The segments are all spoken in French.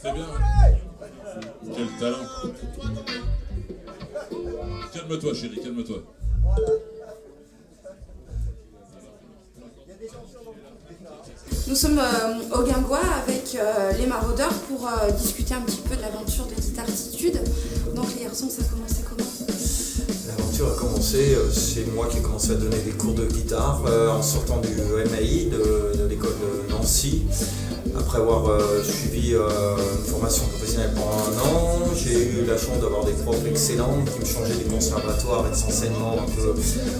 C'était bien. Quel talent. Calme-toi, chérie, calme-toi. Nous sommes au Guingois avec les maraudeurs pour discuter un petit peu de l'aventure de Guitartitude. Donc les garçons, ça a commencé comment? L'aventure a commencé, c'est moi qui ai commencé à donner des cours de guitare en sortant du MAI de l'école de Nancy. Après avoir suivi une formation professionnelle pendant un an, j'ai eu la chance d'avoir des profs excellents qui me changeaient des conservatoires et des enseignements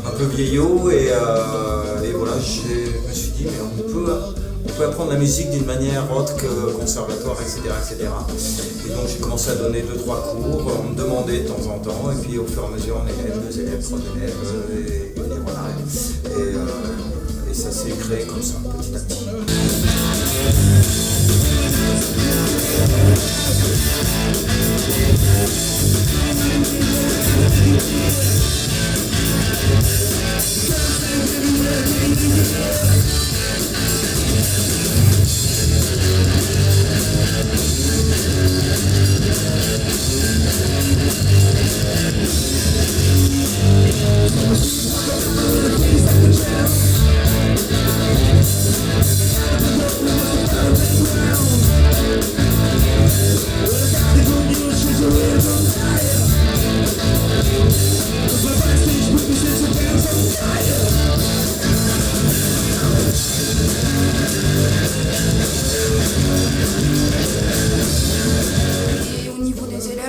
un peu vieillots. Et voilà, je me suis dit, mais on peut apprendre la musique d'une manière autre que conservatoire, etc. etc. Et donc j'ai commencé à donner 2-3 cours, on me demandait de temps en temps, et puis au fur et à mesure, on élève, 2 élèves, 3 élèves, et voilà. Et ça s'est créé comme ça, petit à petit.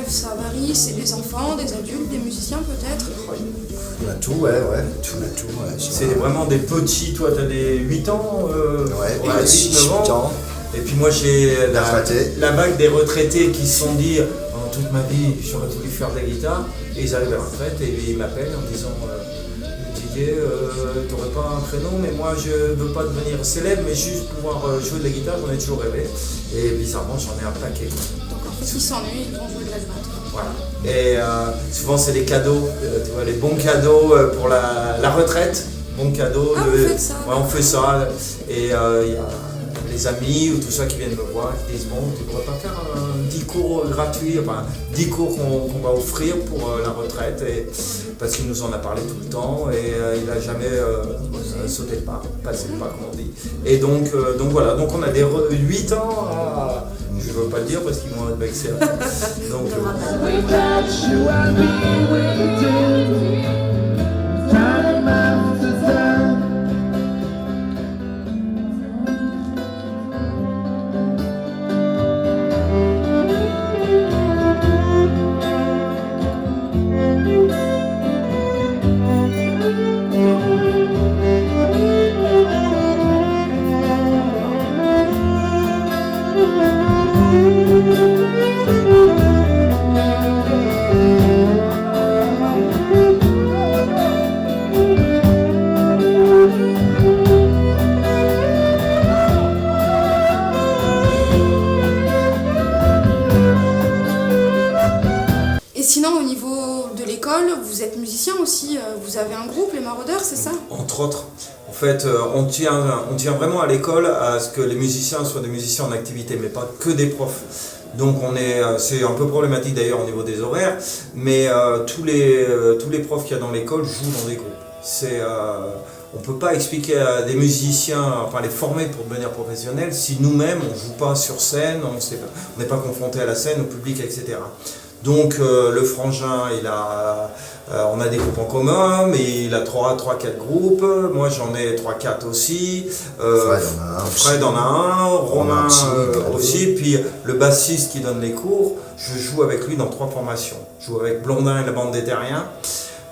Ça varie, c'est des enfants, des adultes, des musiciens peut-être? On a tout, ouais. C'est vraiment des petits, toi t'as des 8 ans, ouais, 8 ans. Et puis moi j'ai la vague des retraités qui se sont dit, toute ma vie j'aurais voulu faire de la guitare, et ils arrivent à la retraite et ils m'appellent en disant Didier, t'aurais pas un créneau, mais moi je veux pas devenir célèbre, mais juste pouvoir jouer de la guitare, j'en ai toujours rêvé. Et bizarrement j'en ai un paquet. S'ils s'ennuient, ils vont jouer de la gratte. Voilà. Et souvent c'est les cadeaux, tu vois, les bons cadeaux pour la retraite. Bons cadeaux. Ah, vous faites ça? Ouais, on fait ça. Et il y a les amis ou tout ça qui viennent me voir, qui disent bon, tu pourrais pas faire 10 cours gratuits, enfin 10 cours qu'on va offrir pour la retraite, parce qu'il nous en a parlé tout le temps et il n'a jamais sauté le pas, passé le pas comme on dit. Et donc voilà, donc on a des 8 ans à... Je ne veux pas le dire parce qu'ils vont être vexés. Donc, Et sinon, au niveau de l'école, vous êtes musicien aussi, vous avez un groupe, les Maraudeurs, c'est ça? Entre autres. En fait, on tient vraiment à l'école à ce que les musiciens soient des musiciens en activité, mais pas que des profs. Donc c'est un peu problématique d'ailleurs au niveau des horaires, mais tous les profs qu'il y a dans l'école jouent dans des groupes. On ne peut pas expliquer à des musiciens, enfin les former pour devenir professionnels, si nous-mêmes on ne joue pas sur scène, on n'est pas confronté à la scène, au public, etc. Donc le frangin, on a des groupes en commun, mais il a 3-4 groupes, moi j'en ai 3-4 aussi, Fred en a un, Romain aussi, puis le bassiste qui donne les cours, je joue avec lui dans 3 formations. Je joue avec Blondin et la bande des Terriens,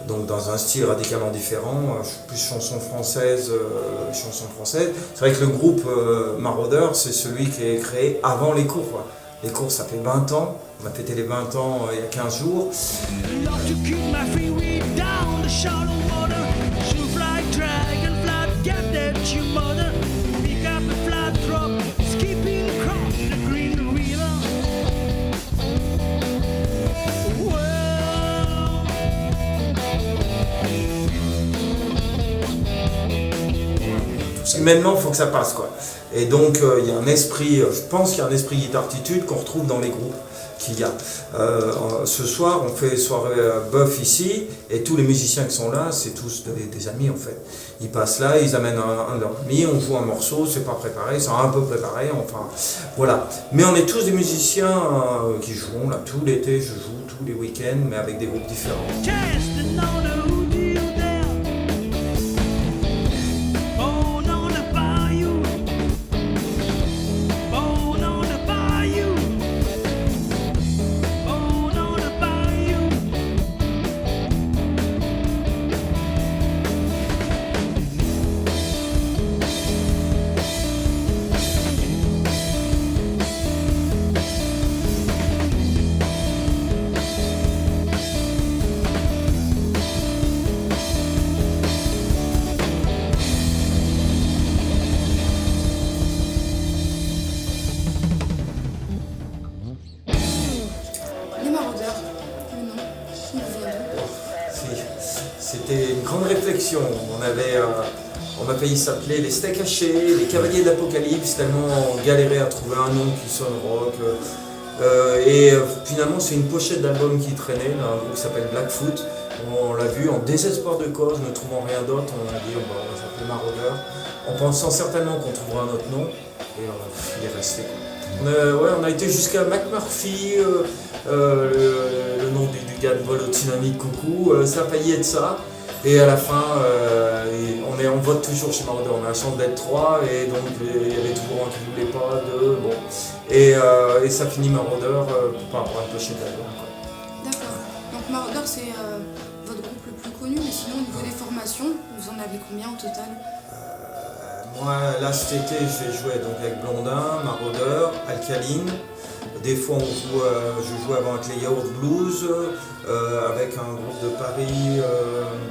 donc dans un style radicalement différent, je suis plus chanson française. C'est vrai que le groupe Maraudeur, c'est celui qui est créé avant les cours, quoi. Les cours, ça fait 20 ans. On a fêté les 20 ans il y a 15 jours. Tout ça humainement, il faut que ça passe, quoi. Et donc, il y a un esprit, je pense qu'il y a un esprit guitartitude qu'on retrouve dans les groupes qu'il y a. Ce soir, on fait soirée bœuf ici, et tous les musiciens qui sont là, c'est tous des amis, en fait. Ils passent là, ils amènent un de leurs amis, on joue un morceau, c'est pas préparé, c'est un peu préparé, enfin, voilà. Mais on est tous des musiciens qui jouent, là, tout l'été, je joue, tous les week-ends, mais avec des groupes différents. C'était une grande réflexion. On a failli s'appeler les Steaks Hachés, les Cavaliers de l'Apocalypse, tellement on galérait à trouver un nom qui sonne rock. Finalement, c'est une pochette d'album qui traînait, d'un groupe qui s'appelle Blackfoot. On l'a vu en désespoir de cause, ne trouvant rien d'autre, on a dit on va s'appeler Maraudeur, en pensant certainement qu'on trouvera un autre nom, et il est resté. On a été jusqu'à McMurphy, le nom du gars de vol au tsunami de Coucou, ça a failli être ça. Et à la fin, on vote toujours chez Maraudeur, on a la chance d'être 3, et donc il y avait toujours un qui ne voulait pas, 2, bon. Et ça finit Maraudeur par rapport à une pochette d'album. D'accord. Donc Maraudeur, c'est votre groupe le plus connu, mais sinon au niveau des formations, vous en avez combien au total? Moi, là cet été, je vais jouer donc avec Blondin, Maraudeur, Alkaline. Des fois, je joue avant avec les Yaourt Blues, avec un groupe de Paris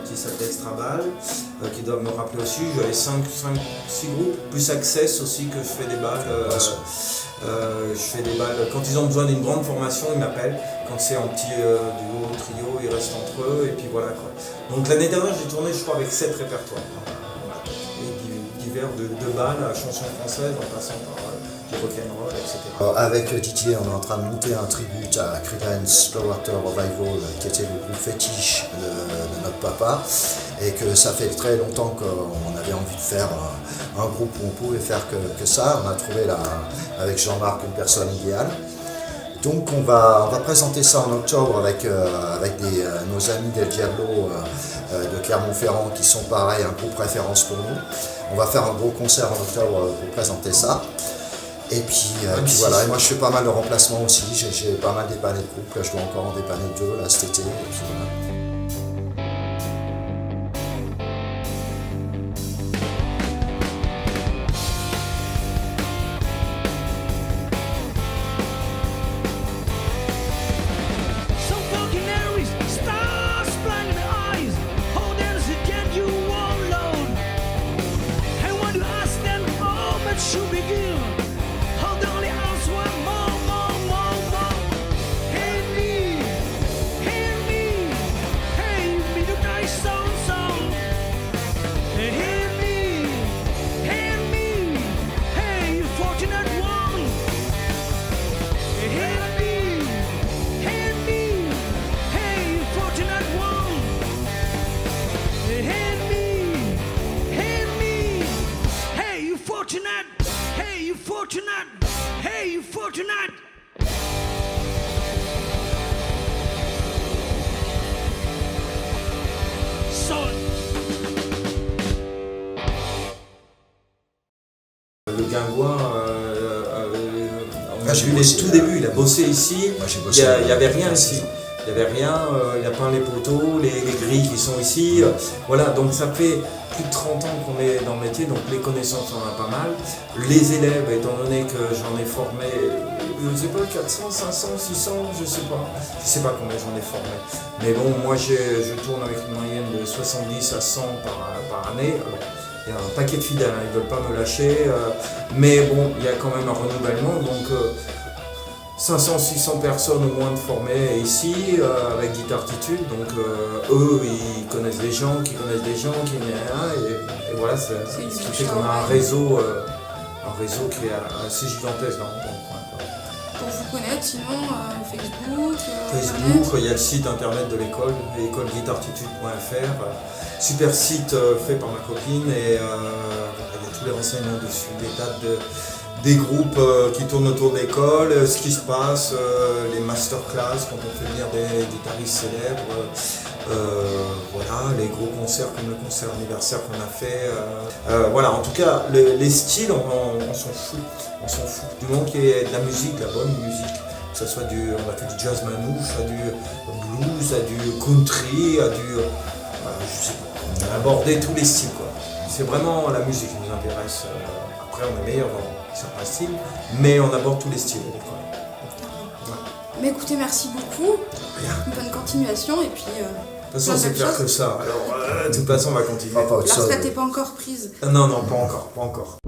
qui s'appelle Extrabal, qui doit me rappeler aussi. J'avais 6 groupes, plus Access aussi, que je fais des balles. Je fais des balles. Quand ils ont besoin d'une grande formation, ils m'appellent. Quand c'est en petit duo, trio, ils restent entre eux, et puis voilà, quoi. Donc l'année dernière, j'ai tourné, je crois, avec 7 répertoires. Et divers de balles à chansons françaises, en passant par du rock'n'roll, etc. Avec Didier, on est en train de monter un tribute à Creedence Clearwater Revival, qui était le groupe fétiche de notre papa, et que ça fait très longtemps qu'on avait envie de faire un groupe où on pouvait faire que ça. On a trouvé là, avec Jean-Marc, une personne idéale. Donc on va présenter ça en octobre avec nos amis del Diablo de Clermont-Ferrand, qui sont pareil, un groupe référence pour nous. On va faire un gros concert en octobre pour présenter ça. Et puis voilà, et moi je fais pas mal de remplacements aussi, j'ai pas mal dépanné de groupes, là je dois encore en dépanner 2 là, cet été, et puis voilà. Hey, you fortunate! Le Guingois, on a j'ai vu les bossé, tout là. début, il a bossé ici, Moi, j'ai il bossé n'y avait là. rien ici. Il n'y avait rien, il a peint les poteaux, les grilles qui sont ici. Voilà, donc ça fait plus de 30 ans qu'on est dans le métier, donc les connaissances on a pas mal. Les élèves, étant donné que j'en ai formé, je ne sais pas, 400, 500, 600, je ne sais pas combien j'en ai formé. Mais bon, moi je tourne avec une moyenne de 70 à 100 par année. Alors, il y a un paquet de fidèles, hein, ils ne veulent pas me lâcher, mais bon, il y a quand même un renouvellement, donc 500-600 personnes au moins de formées ici avec Guitartitude, donc eux ils connaissent des gens qui connaissent des gens qui et voilà, ce qui fait qu'on a un réseau qui est assez gigantesque dans le coin. Pour vous connaître, sinon Facebook, Facebook, il y a le site internet de l'école, écoleguitartitude.fr, super site fait par ma copine et il y a tous les renseignements dessus, des dates des groupes qui tournent autour de l'école, ce qui se passe, les masterclass quand on fait venir des guitaristes célèbres, voilà, les gros concerts comme le concert anniversaire qu'on a fait. Voilà, en tout cas, les styles, on s'en fout. On s'en fout. Du moment qu'il y ait de la musique, de la bonne musique, que ce soit on a fait du jazz manouche, à du blues, à du country, à du... je sais pas, on a abordé tous les styles, quoi. C'est vraiment la musique qui nous intéresse. Après, on est meilleur dans certains styles, mais on aborde tous les styles. Ouais. Mais écoutez, merci beaucoup. Une bonne continuation et puis... de toute façon, c'est clair que ça. Alors, de toute façon, on va continuer. Pas autre La chose. retraite n'est pas encore prise. Non, pas encore.